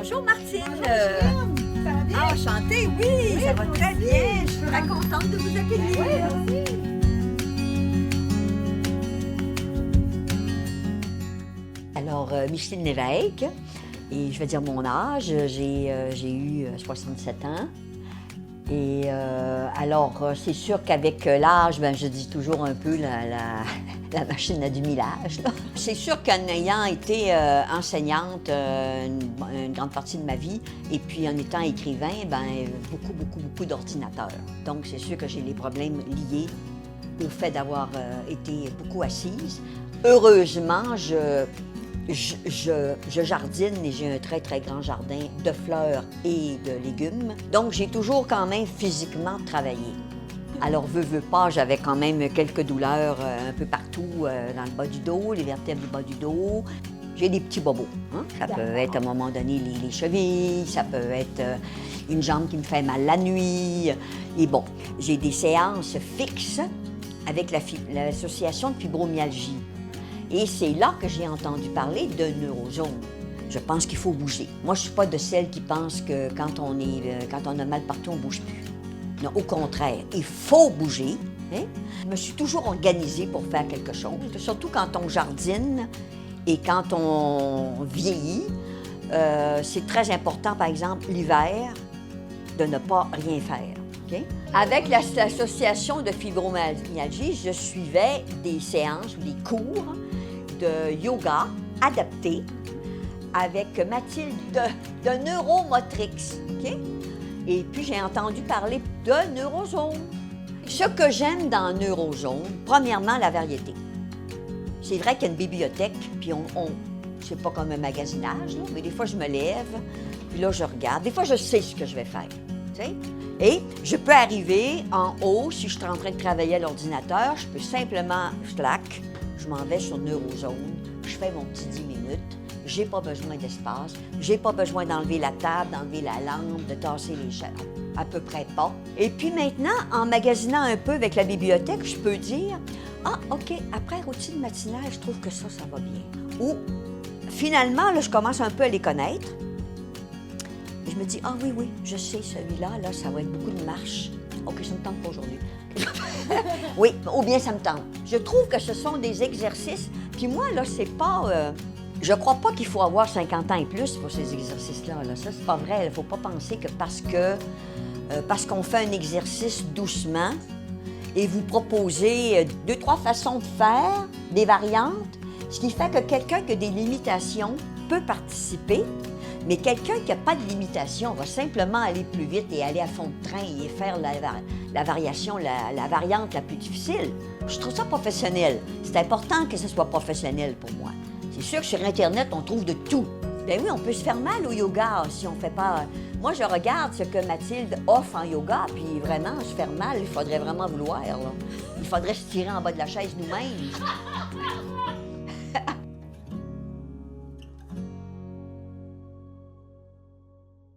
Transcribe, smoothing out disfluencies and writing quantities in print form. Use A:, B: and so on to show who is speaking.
A: Bonjour Martine.
B: Bonjour, ça va bien?
A: Enchantée, oui, ça va très bien. Je suis très contente de vous accueillir.
B: Oui, merci.
A: Alors, Micheline Lévesque, et je vais dire mon âge, j'ai eu 67 ans. Et alors, c'est sûr qu'avec l'âge, ben, je dis toujours un peu la machine à du millage. C'est sûr qu'en ayant été enseignante une grande partie de ma vie, et puis en étant écrivain, ben, beaucoup d'ordinateurs. Donc, c'est sûr que j'ai les problèmes liés au fait d'avoir été beaucoup assise. Heureusement, je jardine et j'ai un très grand jardin de fleurs et de légumes. Donc, j'ai toujours quand même physiquement travaillé. Alors, veux pas, j'avais quand même quelques douleurs un peu partout dans le bas du dos, les vertèbres du bas du dos. J'ai des petits bobos. Hein? Ça peut être à un moment donné les chevilles, ça peut être une jambe qui me fait mal la nuit. Et bon, j'ai des séances fixes avec l'association de fibromyalgie. Et c'est là que j'ai entendu parler de neurozone. Je pense qu'il faut bouger. Moi, je ne suis pas de celles qui pensent que quand on a mal partout, on ne bouge plus. Non, au contraire, il faut bouger. Hein? Je me suis toujours organisée pour faire quelque chose, surtout quand on jardine et quand on vieillit. C'est très important, par exemple, l'hiver, de ne pas rien faire. Okay? Avec l'association de fibromyalgie, je suivais des séances ou des cours de yoga adapté avec Mathilde de Neuromotrix. Okay? Et puis, j'ai entendu parler de Neurozone. Ce que j'aime dans Neurozone, premièrement, la variété. C'est vrai qu'il y a une bibliothèque, puis c'est pas comme un magasinage, là, mais des fois, je me lève, puis là, je regarde. Des fois, je sais ce que je vais faire. Tu sais? Et je peux arriver en haut, si je suis en train de travailler à l'ordinateur, je peux simplement, je m'en vais sur Neurozone, je fais mon petit 10 minutes, j'ai pas besoin d'espace, j'ai pas besoin d'enlever la table, d'enlever la lampe, de tasser les chaises, à peu près pas. Et puis maintenant, en magasinant un peu avec la bibliothèque, je peux dire « Ah, OK, après routine matinale, je trouve que ça va bien. » Ou finalement, là, je commence un peu à les connaître. Et je me dis « Ah oui, je sais, celui-là, là, ça va être beaucoup de marche. OK, ça me tente pas aujourd'hui. » Oui, ou bien ça me tente. Je trouve que ce sont des exercices. Puis moi, là, c'est pas... je crois pas qu'il faut avoir 50 ans et plus pour ces exercices-là. Là. Ça, c'est pas vrai. Il faut pas penser que parce qu'on fait un exercice doucement et vous proposez 2-3 façons de faire, des variantes, ce qui fait que quelqu'un qui a des limitations peut participer. Mais quelqu'un qui n'a pas de limitation va simplement aller plus vite et aller à fond de train et faire la variation, la variante la plus difficile. Je trouve ça professionnel. C'est important que ce soit professionnel pour moi. C'est sûr que sur Internet, on trouve de tout. Bien oui, on peut se faire mal au yoga si on ne fait pas... Moi, je regarde ce que Mathilde offre en yoga, puis vraiment, se faire mal, il faudrait vraiment vouloir. Là. Il faudrait se tirer en bas de la chaise nous-mêmes.